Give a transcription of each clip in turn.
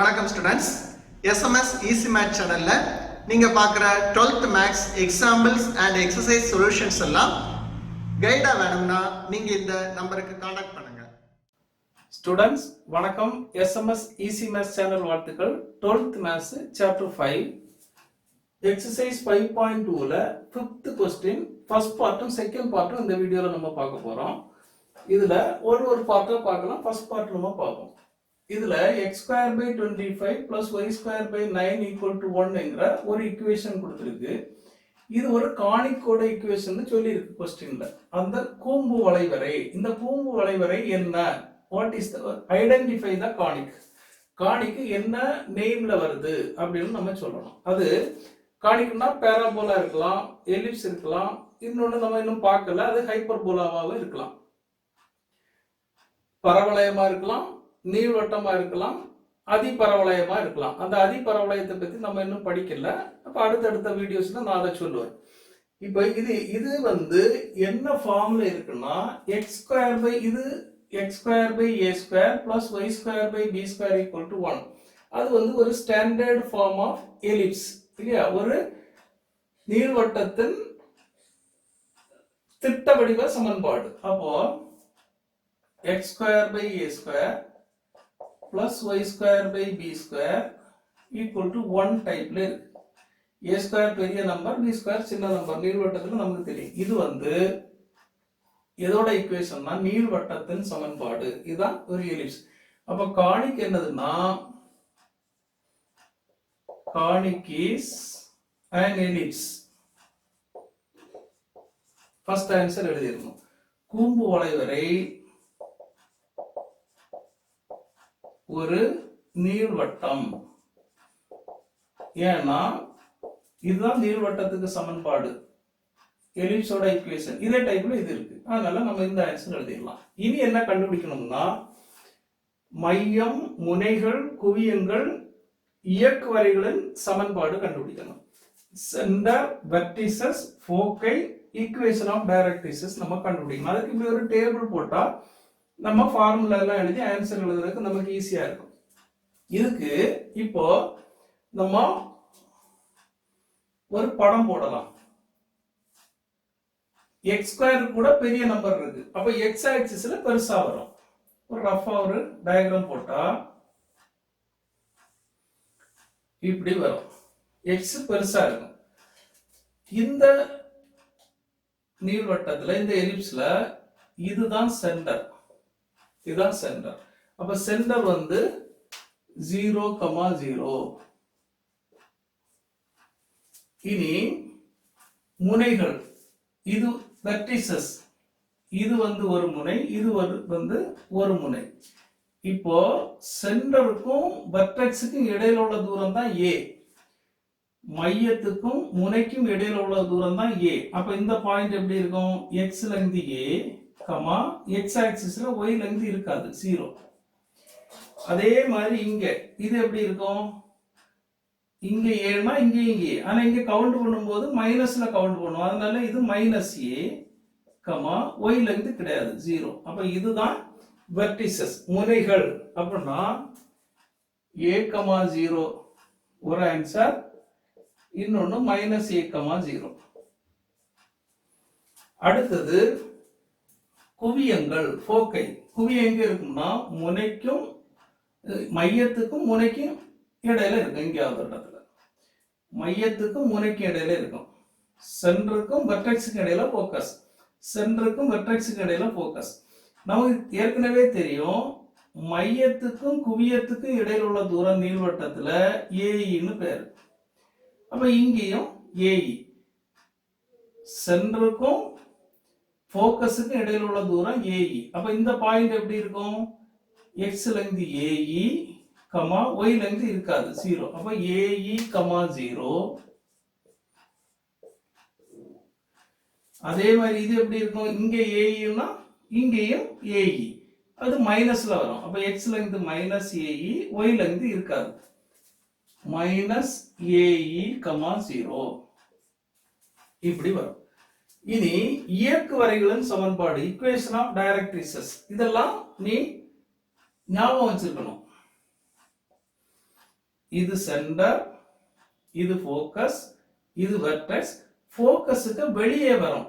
வணக்கம் students. SMS easy math சேனல்ல நீங்க பார்க்குற 12th maths examples and exercise solutions எல்லாம் கைடா வேணும்னா நீங்க இந்த நம்பருக்கு காண்டாக்ட் பண்ணுங்க. ஸ்டூடெண்ட்ஸ் வணக்கம். எஸ்எம்எஸ் ஈஸி மேத் சேனல் வாழ்த்துக்கள். 12th மேத்ஸ் சாப்டர் 5 எக்ஸசைஸ் 5.2ல 5th கொஸ்டின் ஃபர்ஸ்ட் பார்ட்டும் செகண்ட் பார்ட்டும் இந்த வீடியோல நம்ம பார்க்க போறோம். இதுல ஒரு பார்ட்டா பார்க்கலாம். ஃபர்ஸ்ட் பார்ட் நம்ம பார்ப்போம். இதுல x square by 25 plus y square by 9 equal to 1 என்கிற ஒரு ஈக்குவேஷன் கொடுத்திருக்கு. இது ஒரு கானிக்கோட ஈக்குவேஷன் சொல்லி இருக்கு क्वेश्चनல. அந்த கூம்பு வளைவரை, இந்த கூம்பு வளைவரை என்ன? What is the identify the conic. கானிக்கு என்ன நேம்ல வருது அப்படின்னு நம்ம சொல்லணும். அது கானிக்னா பாராபோலா இருக்கலாம், எலிப்ஸ் இருக்கலாம், இன்னொன்னு நம்ம இன்னும் பார்க்கல, அது ஹைப்பர்போலாவாவும் இருக்கலாம், பரவளையமா இருக்கலாம், நீள்வட்டமா இருக்கலாம், அதிபரவளையமா இருக்கலாம். அந்த அதிபரவளையத்தை பத்தி நம்ம இன்னும் படிக்கல. அப்ப அடுத்தடுத்த வீடியோஸ்ல நான் அதை சொல்லுவேன். இப்போ இது வந்து என்ன ஃபார்ம்ல இருக்குன்னா x ஸ்கொயர் பை இது x square by a square plus y square by b square equal to 1. அது வந்து ஒரு ஸ்டாண்டர்ட் ஃபார்ம் ஆஃப் எலிப்ஸ் இல்லையா? ஒரு நீள்வட்டத்தின் திட்ட வடிவ சமன்பாடு. அப்போ x square by a square plus y square by b square equal to 1 டைப்ல இருக்கு. a square பெரிய நம்பர், b square சின்ன நம்பர். நீள்வட்டத்துல நமக்கு தெரியும். இது வந்து எதோட ஈக்குவேஷன்னா நீள்வட்டத்தின் சமன்பாடு. இதுதான் ஒரு எலிப்ஸ். அப்ப கானிக் என்னதுன்னா conic is an ellipse. First answer எழுதிடணும். கூம்பு வளைவரை ஒரு நீள்வட்டம். ஏன்னா இதுதான் நீள்வட்டத்துக்கு சமன்பாடு, எலிப்ஸோட ஈக்குவேஷன். இதே டைப்ல இது இருக்கு. அதனால நம்ம இந்த ஆன்சர் எழுதிடலாம். இனி என்ன கண்டுபிடிக்கணும்னா மையம், முனைகள், குவியங்கள், இயக்கு வரைகளின் சமன்பாடு கண்டுபிடிக்கணும். Centre, vertices, foci, equation of directrices நம்ம கண்டுபிடிக்கணும். அதுக்கு இப்படி ஒரு டேபிள் போட்டா நம்ம ஃபார்முலா எல்லாம் எழுதி ஆன்சர் எழுதுறதுக்கு நமக்கு ஈஸியா இருக்கும். இதுக்கு இப்போ நம்ம ஒரு படம் போடலாம். x ஸ்கொயர் கூட பெரிய நம்பர் இருக்கு. அப்ப x ஆக்சிஸ்ல பெருசா வரும். ஒரு ரஃபா ஒரு டயகிராம் போட்டா இப்படி வரும். x பெருசா இருக்கும். இந்த நீள்வட்டத்துல, இந்த எலிப்ஸ்ல இதுதான் சென்டர். இதுதான் சென்டர். அப்ப சென்டர் வந்து 0,0. இனி முனைகள், இது வெர்டிசஸ், இது வந்து ஒரு முனை, இது வந்து ஒரு முனை. இப்போ சென்டருக்கும் வெர்டெக்ஸுக்கும் இடையில உள்ள தூரம் தான் a. மையத்துக்கும் முனைக்கும் இடையில உள்ள தூரம் தான் a. அப்ப இந்த பாயிண்ட் எப்படி இருக்கும்? x length a, x ஆக்சிஸ்ல y length இருக்காது, 0. அதே மாதிரி இங்க இது எப்படி இருக்கும்? இங்க ஏன்னா இங்க இங்கே, ஆனா இங்க கவுண்ட் பண்ணும்போது மைனஸ்ல கவுண்ட் பண்ணுவோம். அதனால இது மைனஸ் a, y லெங்த் கிடையாது, 0. அப்ப இதுதான் வெர்டிசஸ், முனைகள். அப்படின்னா a, 0 ஒரு ஆன்சர், இன்னொன்னு மைனஸ் a, 0. அடுத்தது குவியங்கள், ஃபோக்கை. குவியம் எங்க இருக்கும்னா முனைக்கும் மையத்துக்கும் முனைக்கும் இடையில இருக்கு. எங்கேயாவது இடத்துல மையத்துக்கும் முனைக்கும் இடையில இருக்கும். சென்டருக்கும் வெர்டெக்ஸுக்கு இடையில ஃபோக்கஸ், சென்டருக்கும் வெர்டெக்ஸுக்கு இடையில ஃபோக்கஸ். நமக்கு ஏற்கனவே தெரியும் மையத்துக்கும் குவியத்துக்கும் இடையில உள்ள தூரம் நீள்வட்டத்துல ஏஇன்னு பேரு. அப்ப இங்கேயும் ஏஇ. சென்டருக்கும் ஃபோக்கஸுக்கு இடையில உள்ள தூரம் ஏஇ. அப்ப இந்த பாயிண்ட் எப்படி இருக்கும்? x length a e, y length இருக்காது, 0. அப்ப ஏஇ, 0. அதே மாதிரி இது எப்படி இருக்கும்? இங்க ஏஇன்னா இங்கேயும் ஏஇ, அது மைனஸ்ல வரும். அப்ப x length minus a e, y length இருக்காது, மைனஸ் ஏஇ, 0 இப்படி வரும். இனி இயக்கு வரைகளின் சமன்பாடு, ஈக்குவேஷன் ஆஃப் டைரக்ட்ரிசஸ், இதெல்லாம் நீ ஞாபகம் வச்சிருக்கணும். இது சென்டர், இது ஃபோக்கஸ், இது வெர்டெக்ஸ். ஃபோக்கஸுக்கு வெளியே வரும்,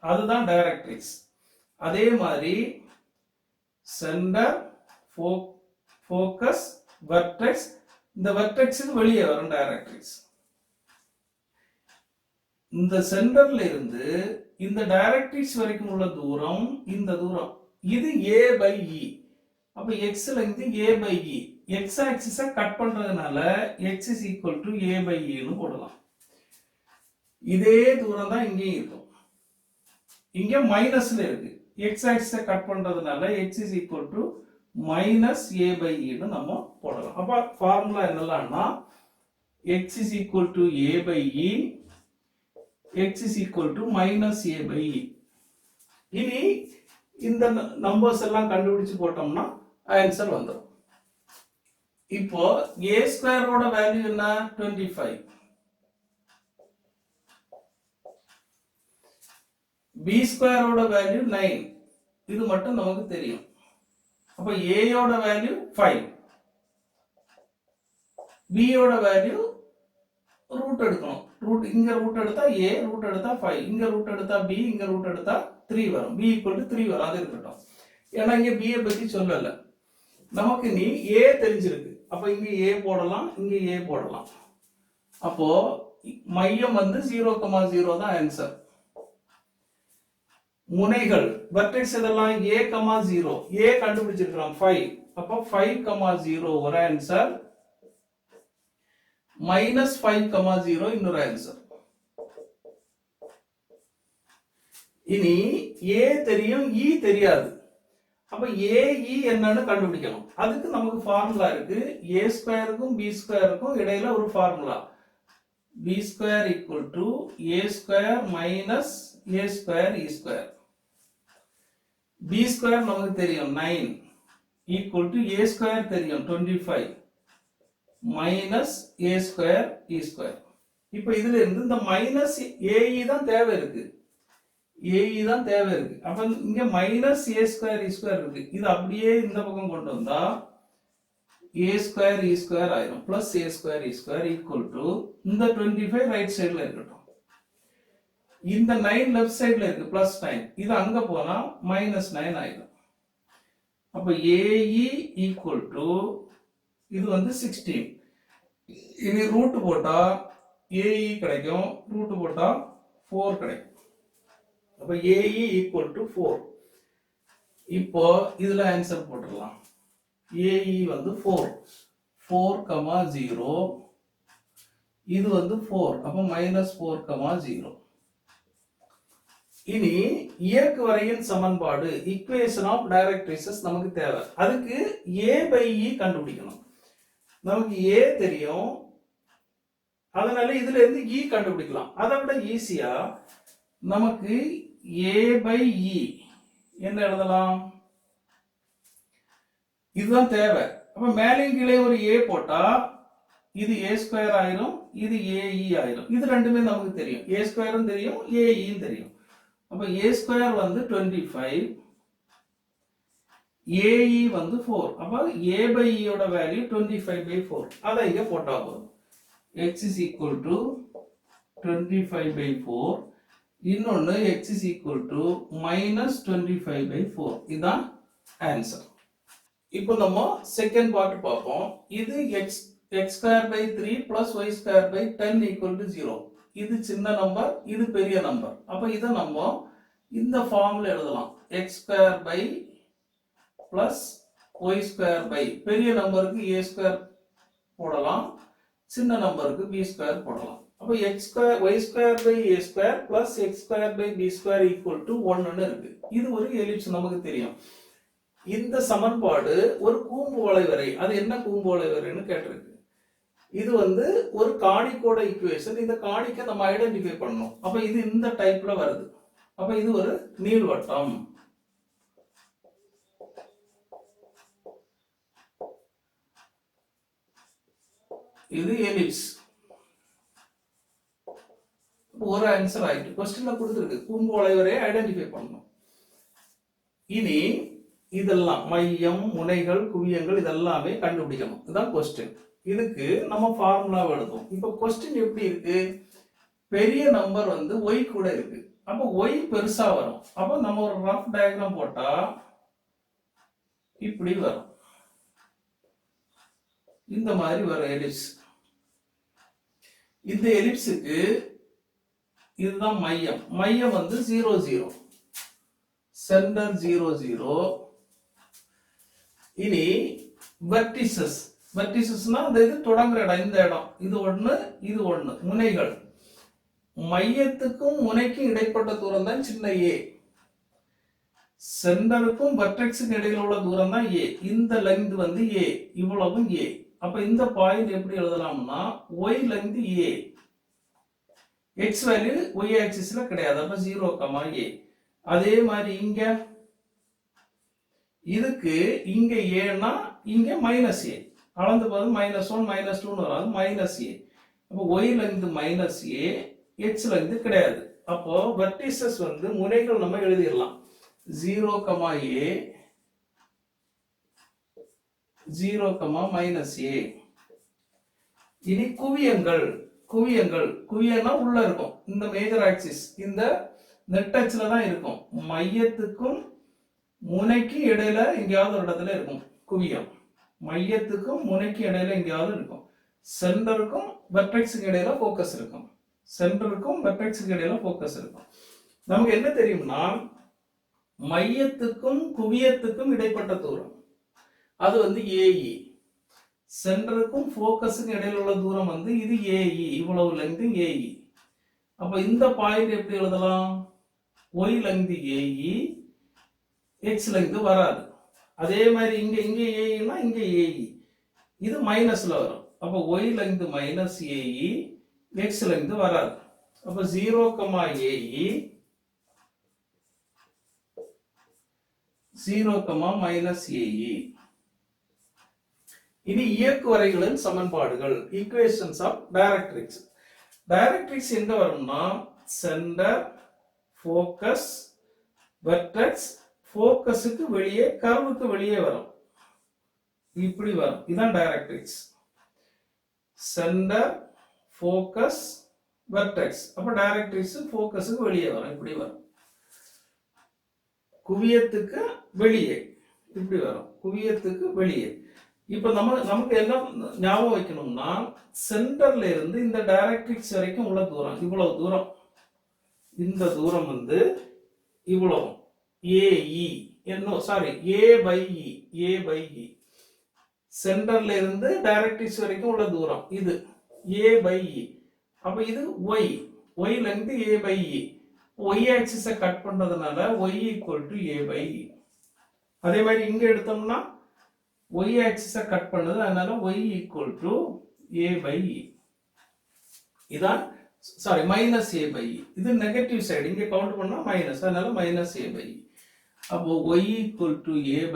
அதுதான் டைரக்ட்ரிக்ஸ். அதே மாதிரி சென்டர், ஃபோக்கஸ், வெர்டெக்ஸ், இந்த வெர்டெக்ஸுக்கு வெளியே வரும் டைரக்ட்ரிக்ஸ். இந்த சென்டர்ல இருந்து இந்த டைரக்ட்ரிக்ஸ் வரைக்கும் உள்ள தூரம் இந்த தூரம், இது a by e. அப்ப x length a by e, x axis cut பண்றதுனால x is equal to a by e னு போடலாம். இதே தூரம் தான் இங்கேயும் இருக்கும். இங்க மைனஸ்ல இருக்கு, x ஆக்சிஸ கட் பண்றதுனால x is equal to minus a by e னு நம்ம போடலாம். அப்ப formula என்னலாம்னா x is equal to a by e, x is equal to minus a by e. இனி இந்த நம்பர்ஸ் எல்லாம் கண்டுபிடிச்சு போட்டோம்னா ஆன்சர் வந்துடும். இப்போ a ஸ்கொயரோட வேல்யூ என்ன? 25. b ஸ்கொயரோட வேல்யூ 9. இது மட்டும் நமக்கு தெரியும். அப்ப a யோட வேல்யூ 5. b யோட வேல்யூ ரூட் எடுக்கணும். ரூட் இங்க ரூட் எடுத்தா a, ரூட் எடுத்தா 5, இங்க ரூட் எடுத்தா b, இங்க ரூட் எடுத்தா 3 வரும். b equal to 3 வரும். அது இருக்கட்டும். ஏன்னா இங்க b ஐ பத்தி சொல்லல. நமக்கு நீ a தெரிஞ்சிருக்கு. அப்ப இங்க a போடலாம், இங்க a போடலாம். அப்போ மையம் வந்து 0,0 தான் ஆன்சர். முனைகள் வெர்டெக்ஸ் இதெல்லாம் a, 0. a கண்டுபிடிச்சிருக்கிறோம் 5. அப்ப 5,0 ஒரு ஆன்சர். மைனஸ் 5,0 இன்னொரு ஆன்சர். இனி a தெரியும், e தெரியாது. அப்ப a, e என்னன்னு கண்டுபிடிக்கணும். அதுக்கு நமக்கு ஃபார்முலா இருக்கு. a ஸ்கொயருக்கும் b ஸ்கொயருக்கும் இடையில ஒரு formula. b square equal to a square minus a square e square. b square நமக்கு தெரியும் 9 ஈக்குவல் டு a ஸ்கொயர் தெரியும் 25 minus a square e square. இப்போ இதுல இருந்து இந்த மைனஸ் ae தான் தேவை இருக்கு. ae தான் தேவை இருக்கு. அப்ப இங்க minus a square e square இருக்கு. இது அப்படியே இந்த பக்கம் கொண்டு வந்தா a ஸ்கொயர் e ஸ்கொயர் ஆயிரும். Plus a square e square equal to இந்த 25 ரைட் சைடுல இருக்கட்டும். இந்த 9 லெஃப்ட் சைடுல இருக்கு பிளஸ் 9. இது அங்க போனா மைனஸ் 9 ஆயிடும். அப்ப ae ஈக்குவல் டு இது வந்து 16. இனி ரூட் போட்டா ae கிடைக்கும், ரூட் போட்டா 4 கிடைக்கும். அப்ப ae ஈக்குவல் டு 4. இப்போ இதுல ஆன்சர் போட்டுடலாம். ae வந்து 4, 4,0. இது வந்து 4. அப்ப மைனஸ் 4,0. இனி இயக்கு வரையின் சமன்பாடு, ஈக்குவேஷன் ஆஃப் டைரக்ட்ரிக்ஸஸ் நமக்கு தேவை. அதுக்கு a by e கண்டுபிடிக்கணும். நமக்கு a தெரியும், அதனால இதுல இருந்து e கண்டுபிடிக்கலாம். அதை விட ஈஸியா நமக்கு a by e என்ன எழுதலாம்? இதுதான் தேவை. அப்ப மேலையும் கீழே ஒரு a போட்டா இது a ஸ்கொயர் ஆயிரும், இது ae ஆயிரும். இது ரெண்டுமே நமக்கு தெரியும். a ஸ்கொயரும் தெரியும், ae தெரியும். அப்ப a ஸ்கொயர் வந்து 25, ae வந்து 4. அப்ப a by e யோட வேல்யூ 25/4. அதை இங்க போட்டா போதும். x is equal to 25/4. இன்னொன்னு x is equal to minus 25/4. இதான் ஆன்சர். இப்போ நம்ம செகண்ட் பார்ட் பார்ப்போம். இது x square by 3 plus y square by 10 equal to 0. இது சின்ன நம்பர், இது பெரிய நம்பர். அப்ப இதை நம்ம இந்த ஃபார்ம்ல எழுதலாம். x square by plus y square by பெரிய நம்பருக்கு a square போடலாம், சின்ன நம்பருக்கு b square போடலாம். அப்ப x square y square by a square plus x square by b square equal to 1 ன்னு இருக்கு. இது ஒரு எலிப்ஸ் நமக்கு தெரியும். இந்த சமன்பாடு ஒரு கூம்பு வளைவரை, அது என்ன கூம்பு வளைவரைன்னு கேட்டிருக்கு. இது வந்து ஒரு காணிக்கோட ஈக்குவேஷன். இந்த காணிக்கை நம்ம ஐடென்டிஃபை பண்ணணும். அப்ப இது இந்த டைப்ல வருது. அப்ப இது ஒரு நீள்வட்டம். இது எலிப்ஸ். ஒரு ஆன்சர் ஆயிட்டு. क्वेश्चनல கொடுத்திருக்கு கூம்பு வளைவரை ஐடென்டிஃபை பண்ணணும். இனி இதெல்லாம் மையம், முனைகள், குவியங்கள் இதெல்லாமே கண்டுபிடிக்கணும். இதுதான் क्वेश्चन. இதுக்கு நம்ம ஃபார்முலா எழுதுவோம். இப்போ கொஸ்டின் எப்படி இருக்கு? பெரிய நம்பர் வந்து y கூட இருக்கு. அப்போ y பெருசா வரும். அப்போ நம்ம ஒரு ரஃப் டயக்ராம் போட்டா இப்படி வரும். இந்த மாதிரி வரும் எலிப்ஸ். இந்த எலிப்ஸுக்கு இதுதான் மையம். மையம் வந்து 0 0. சென்டர் 0 0. இனி வெர்டிசஸ். வெர்டிசஸ்னா அந்த இது தொடங்குற இடம், இந்த இடம். இது ஒண்ணு, இது ஒண்ணு. முனைகள். மையத்துக்கும் முனைக்கும் இடைப்பட்ட தூரம் தான் சின்ன a. சென்டருக்கும் வெர்டெக்ஸுக்கும் இடையில உள்ள தூரம் தான் a. இந்த லெங்த் வந்து a. இவ்வளவும் a. அப்ப இந்த பாயிண்ட் எப்படி எழுதலாம்னா y length a. x value y ஆக்சிஸ்ல கிடையாது. அப்ப 0, a. அதே மாதிரி இங்க இதுக்கு இங்க ஏன்னா இங்க மைனஸ் a. அளந்து போது -1 -2 வரும். Minus a. அப்போ y length minus a, x length கிடையாது. அப்போ வெர்டிசஸ் வந்து முனைகள் நம்ம எழுதிடலாம். 0, a 0, -a. இனி குவியங்கள். குவியம்னா உள்ள இருக்கும். இந்த மேஜர் ஆக்சிஸ் இந்த நெட் அச்சுல தான் இருக்கும். மையத்துக்கும் முனைக்கு இடையில எங்கேயாவது ஒரு இடத்துல இருக்கும் குவியம். மையத்துக்கும் முனைக்கு இடையில எங்கேயாவது இருக்கும். சென்டருக்கும் வெர்டெக்ஸுக்கு இடையில ஃபோக்கஸ் இருக்கும். சென்டருக்கும் வெர்டெக்ஸுக்கு இடையில ஃபோக்கஸ் இருக்கும். நமக்கு என்ன தெரியும்னா மையத்துக்கும் குவியத்துக்கும் இடைப்பட்ட தூரம் அது வந்து AE. சென்டருக்கும் ஃபோக்கஸுக்கும் இடையில உள்ள தூரம் வந்து இது AE. இவ்வளவு லெங்த் AE. அப்ப இந்த பாயிண்ட் எப்படி எழுதலாம்? y length AE, x length வராது. அதே மாதிரி இங்க AEனா இங்க AE. இது மைனஸ்ல வரும். அப்ப y length -AE, x length வராது. அப்ப 0, AE 0, -AE. இனி இயக்குவரைகளின் சமன்பாடுகள். Equations of directrix. டைரக்ட்ரிக்ஸ் எங்க வரும்னா சென்டர், ஃபோக்கஸ், வெர்டெக்ஸ், ஃபோக்கஸுக்கு வெளியே, கர்வுக்கு வெளியே வரும். இப்படி வரும். இதுதான் டைரக்ட்ரிக்ஸ். Centre, focus, vertex. அப்ப டைரக்ட்ரிக்ஸ் ஃபோக்கஸுக்கு வெளியே வரும். இப்படி வரும். குவியத்துக்கு வெளியே இப்படி வரும். குவியத்துக்கு வெளியே. இப்ப நமக்கு என்ன ஞாபகம் வைக்கணும்னா சென்டர்ல இருந்து இந்த டைரக்ட்ரிக்ஸ் வரைக்கும் உள்ள தூரம் இவ்வளவு தூரம். இந்த தூரம் வந்து இவ்வளவு AE. A/E. சென்டர்ல இருந்து டைரக்ட்ரிக்ஸ் வரைக்கும் உள்ள தூரம் இது A/E. அப்ப இது y லெங்த் A/E. y ஆக்சிஸை கட் பண்றதுனால y A/E. அதே மாதிரி இங்க எடுத்தோம்னா y ஆக்சிஸை கட் பண்ணது, அதனால y A/E. இதான் -A/E. இது நெகட்டிவ் சைடு. இங்க கவுண்ட் பண்ணா மைனஸ், அதனால -A/E. அப்போ y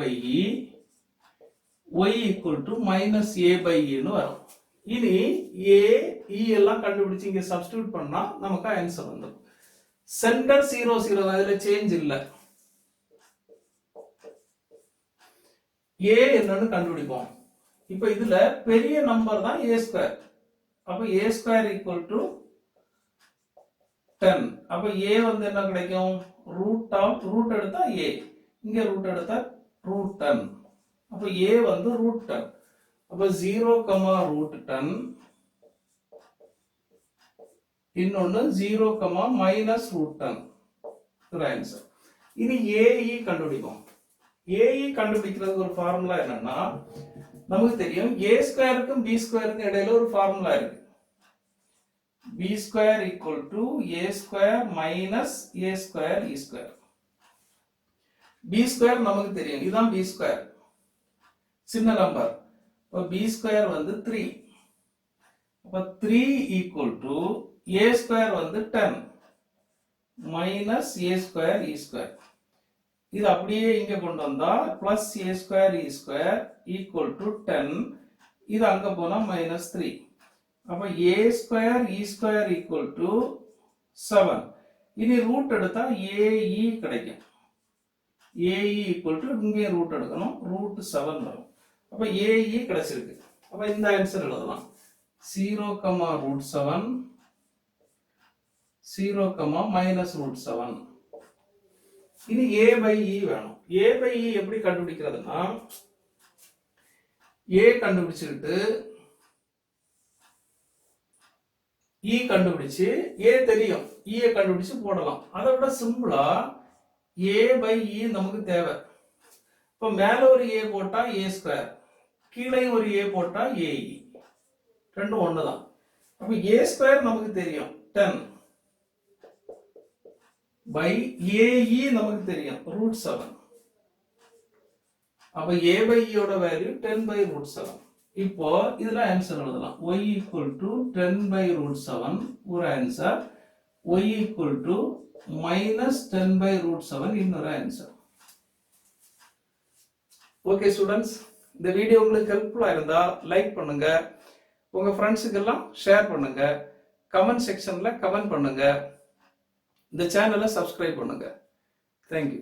A/E, y -A/E ன்னு வரும். இனி A, E எல்லாம் கண்டுபிடிச்சு இங்க சப்ஸ்டிட்யூட் பண்ணா நமக்கு ஆன்சர் வந்துடும். சென்டர் 0 0, அதுல சேஞ்ச் இல்ல. A என்னன்னு கண்டுபிடிப்போம். இப்ப இதுல பெரிய நம்பர் தான் A². அப்ப A² 10. அப்ப A வந்து என்ன கிடைக்கும்? ரூட் எடுத்தா A, இங்க ரூட் எடுத்தா √10. அப்ப A வந்து √10. அப்ப 0, √10. இன்னொன்னு 0, -√10. ஆன்சர். இனி AE கண்டுபிடிப்போம். AE கண்டுபிடிக்கிறதுக்கு ஒரு ஃபார்முலா என்னன்னா நமக்கு தெரியும் A²க்கும் B²க்கும் இடையில ஒரு ஃபார்முலா இருக்கு. B² = A² - A²E². B² நமக்கு தெரியும். இதுதான் B². சின்ன நம்பர். அப்ப B² வந்து 3. அப்ப 3 = A² வந்து 10 -A²E². இது அப்படியே இங்க கொண்டு வந்தா +A²E² = 10. இது அங்க போனா -3. அப்ப A²E² = 7. இனி ரூட் எடுத்தா AE கிடைக்கும். AE = இங்கே ரூட் எடுக்கணும். √7 வரும். அப்ப AE கிடைச்சிருக்கு. அப்ப இந்த ஆன்சர் எழுதலாம் 0, √7 0, -√7. இனி a by e வேணும். a by e எப்படி கண்டுபிடிக்கிறதுனா a கண்டுபிடிச்சிட்டு e கண்டுபிடிச்சு a தெரியும் e கண்டுபிடிச்சு போடலாம். அதை விட சிம்பிளா a by e நமக்கு தேவை. இப்போ மேல ஒரு a போட்டா a², கீழே ஒரு a போட்டா ae, ரெண்டும் ஒண்ணுதான். அப்ப a² நமக்கு தெரியும் 10 by ae நமக்கு தெரியும் √7. அப்ப a by e ஓட வேல்யூ 10 by √7. இப்போ இதுல ஆன்சர் எழுதலாம் y = 10 by √7 ஒரு ஆன்சர், y = -10 by √7 இன்னொரு ஆன்சர். ஓகே ஸ்டூடெண்ட்ஸ், இந்த வீடியோ உங்களுக்கு ஹெல்ப்ஃபுல்லா இருந்தா லைக் பண்ணுங்க, உங்க ஃப்ரெண்ட்ஸுக்கு எல்லாம் ஷேர் பண்ணுங்க, கமெண்ட் செக்ஷன்ல கமெண்ட் பண்ணுங்க, இந்த சேனலை சப்ஸ்கிரைப் பண்ணுங்க. தேங்க்யூ.